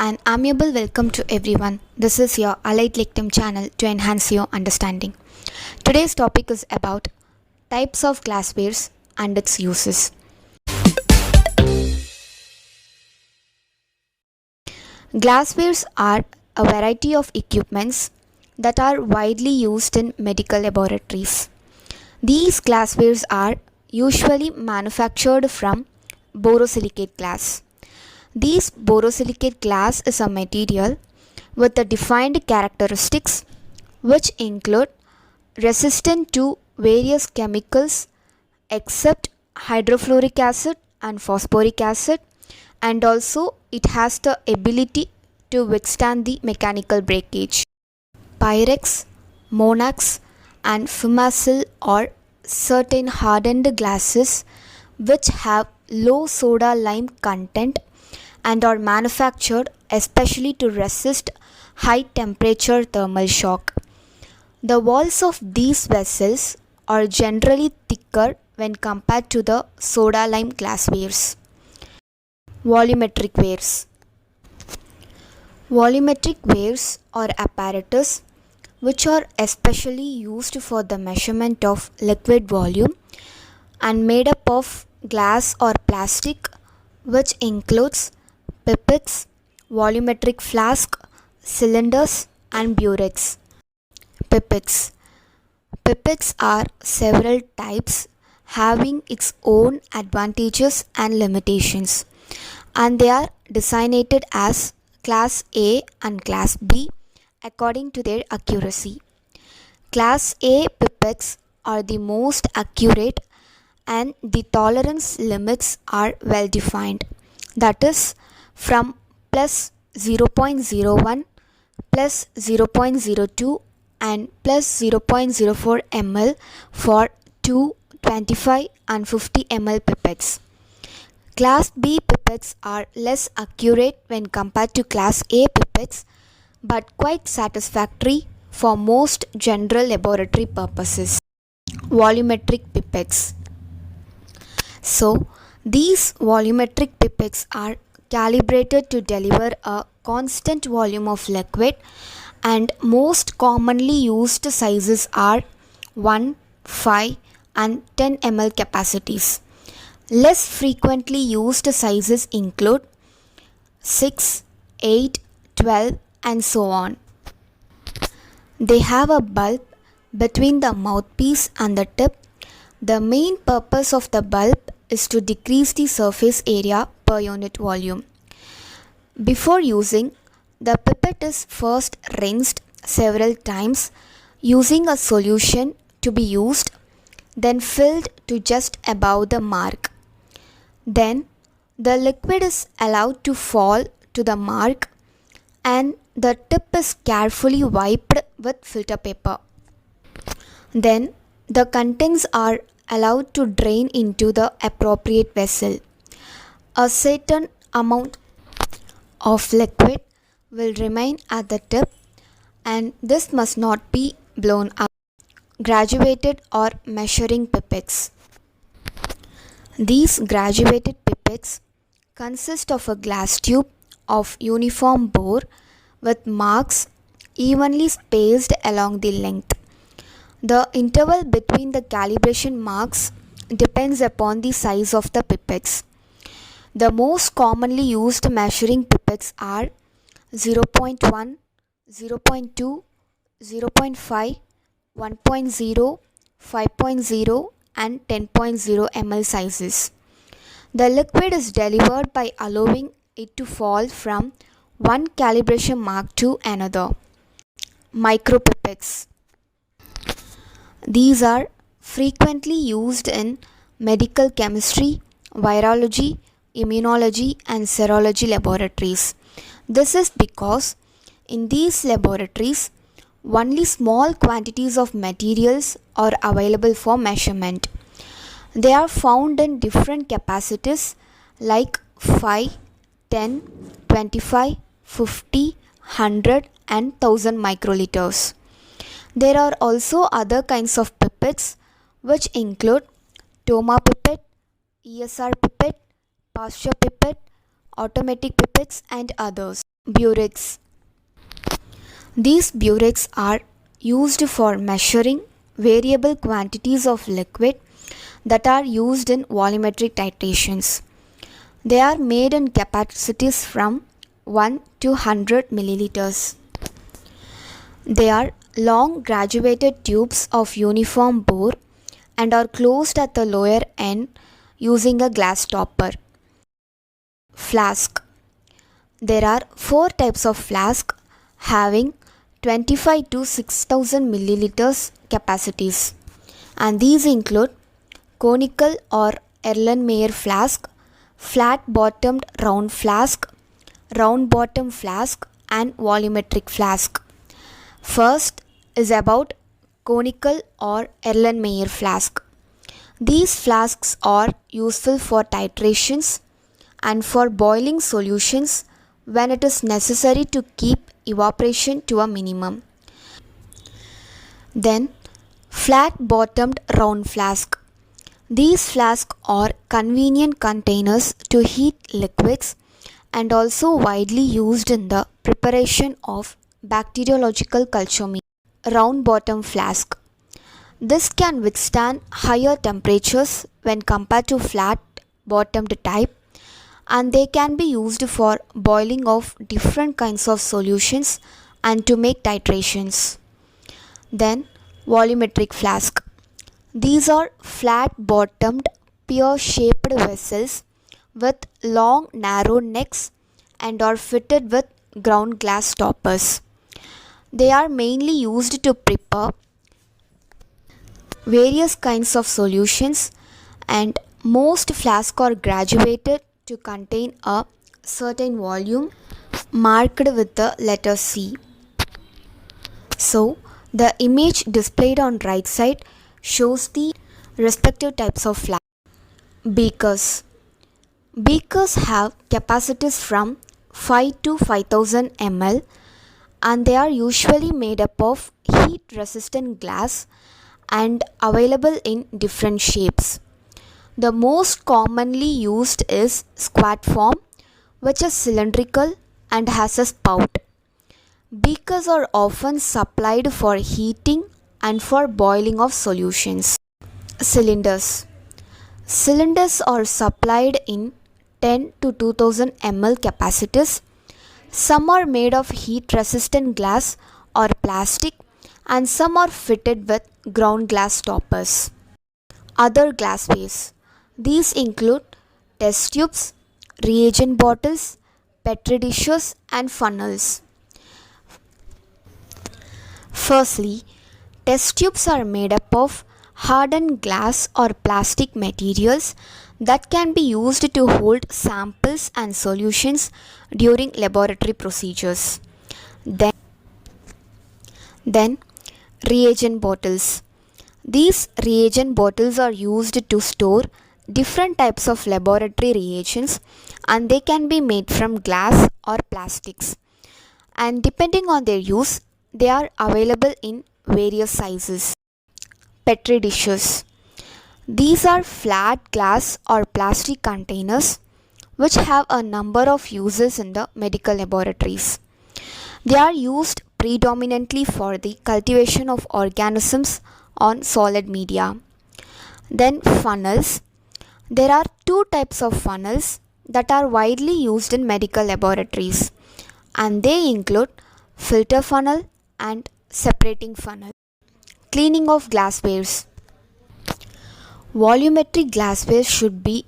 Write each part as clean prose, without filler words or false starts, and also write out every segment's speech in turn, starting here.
An amiable welcome to everyone. This is your Lecdem channel to enhance your understanding. Today's topic is about types of glasswares and its uses. Glasswares are a variety of equipments that are widely used in medical laboratories. These glasswares are usually manufactured from borosilicate glass. This borosilicate glass is a material with the defined characteristics which include resistant to various chemicals except hydrofluoric acid and phosphoric acid, and also it has the ability to withstand the mechanical breakage. Pyrex, Monax and Fumacil are certain hardened glasses which have low soda lime content and are manufactured especially to resist high temperature thermal shock. The walls of these vessels are generally thicker when compared to the soda lime glasswares. Volumetric wares. Volumetric wares are apparatus which are especially used for the measurement of liquid volume and made up of glass or plastic, which includes pipettes, volumetric flask, cylinders and burettes. Pipettes. Pipettes are several types having its own advantages and limitations, and they are designated as Class A and Class B according to their accuracy. Class A pipettes are the most accurate and the tolerance limits are well defined. That is from plus 0.01, plus 0.02 and plus 0.04 ml for 2, 25 and 50 ml pipettes. Class B pipettes are less accurate when compared to Class A pipettes, but quite satisfactory for most general laboratory purposes. Volumetric pipettes. So, these volumetric pipettes are calibrated to deliver a constant volume of liquid, and most commonly used sizes are 1, 5 and 10 ml capacities. Less frequently used sizes include 6, 8, 12 and so on. They have a bulb between the mouthpiece and the tip. The main purpose of the bulb is to decrease the surface area per unit volume. Before using, the pipette is first rinsed several times using a solution to be used, then filled to just above the mark. Then the liquid is allowed to fall to the mark and the tip is carefully wiped with filter paper. Then the contents are allowed to drain into the appropriate vessel. A certain amount of liquid will remain at the tip, and this must not be blown up. Graduated or measuring pipettes. These graduated pipettes consist of a glass tube of uniform bore with marks evenly spaced along the length. The interval between the calibration marks depends upon the size of the pipettes. The most commonly used measuring pipettes are 0.1, 0.2, 0.5, 1.0, 5.0 and 10.0 ml sizes. The liquid is delivered by allowing it to fall from one calibration mark to another. Micropipettes. These are frequently used in medical chemistry, virology, immunology and serology laboratories. This is because in these laboratories only small quantities of materials are available for measurement. They are found in different capacities like 5, 10, 25, 50, 100 and 1000 microliters. There are also other kinds of pipettes which include Toma pipette, ESR pipette, Pasteur pipette, automatic pipettes and others. Burex. These burex are used for measuring variable quantities of liquid that are used in volumetric titrations. They are made in capacities from 1 to 100 milliliters. They are long graduated tubes of uniform bore and are closed at the lower end using a glass stopper. Flask. There are 4 types of flask having 25 to 6000 milliliters capacities, and these include conical or Erlenmeyer flask, flat bottomed round flask, round bottom flask, and volumetric flask. First is about conical or Erlenmeyer flask. These flasks are useful for titrations and for boiling solutions when it is necessary to keep evaporation to a minimum. Then, flat bottomed round flask. These flasks are convenient containers to heat liquids and also widely used in the preparation of bacteriological culture media. Round bottom flask. This can withstand higher temperatures when compared to flat bottomed type, and they can be used for boiling of different kinds of solutions and to make titrations. Then volumetric flask. These are flat bottomed pear shaped vessels with long narrow necks and are fitted with ground glass stoppers. They are mainly used to prepare various kinds of solutions, and most flasks are graduated to contain a certain volume marked with the letter C. So, the image displayed on right side shows the respective types of flask. Beakers. Beakers have capacities from 5 to 5000 ml, and they are usually made up of heat resistant glass and available in different shapes. The most commonly used is squat form, which is cylindrical and has a spout. Beakers are often supplied for heating and for boiling of solutions. Cylinders. Cylinders are supplied in 10 to 2000 ml capacities. Some are made of heat resistant glass or plastic, and some are fitted with ground glass stoppers. Other glasswares. These include test tubes, reagent bottles, petri dishes, and funnels. Firstly, test tubes are made up of hardened glass or plastic materials that can be used to hold samples and solutions during laboratory procedures. Then reagent bottles. These reagent bottles are used to store different types of laboratory reagents, and they can be made from glass or plastics. And depending on their use, they are available in various sizes. Petri dishes. These are flat glass or plastic containers which have a number of uses in the medical laboratories. They are used predominantly for the cultivation of organisms on solid media. Then funnels. There are 2 types of funnels that are widely used in medical laboratories, and they include filter funnel and separating funnel. Cleaning of glasswares. Volumetric glassware should be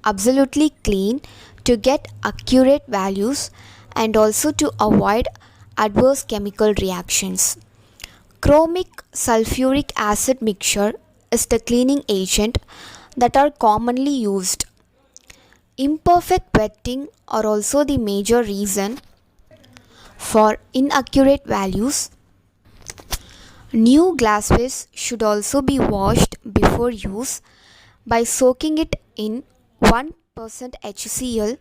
absolutely clean to get accurate values and also to avoid adverse chemical reactions. Chromic sulfuric acid mixture is the cleaning agent that are commonly used. Imperfect wetting are also the major reason for inaccurate values. New glasswares should also be washed before use by soaking it in 1% HCl,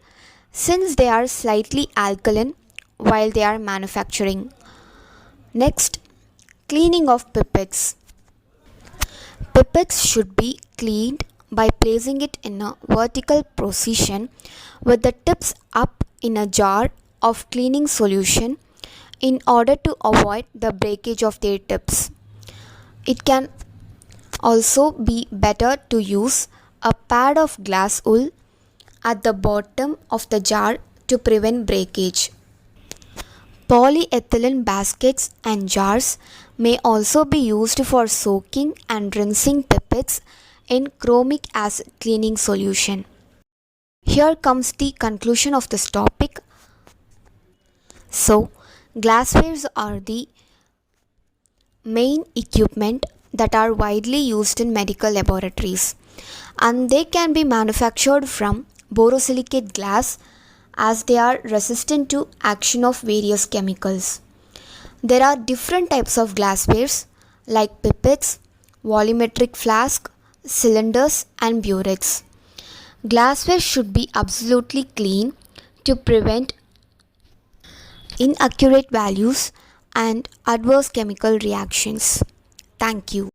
since they are slightly alkaline while they are manufacturing. Next, cleaning of pipettes. Pipettes should be cleaned by placing it in a vertical position with the tips up in a jar of cleaning solution in order to avoid the breakage of their tips. It can also be better to use a pad of glass wool at the bottom of the jar to prevent breakage. Polyethylene baskets and jars may also be used for soaking and rinsing pipettes in chromic acid cleaning solution. Here comes the conclusion of this topic. So, glasswares are the main equipment that are widely used in medical laboratories, and they can be manufactured from borosilicate glass as they are resistant to action of various chemicals. There are different types of glasswares like pipettes, volumetric flask, cylinders and burettes. Glassware should be absolutely clean to prevent inaccurate values and adverse chemical reactions. Thank you.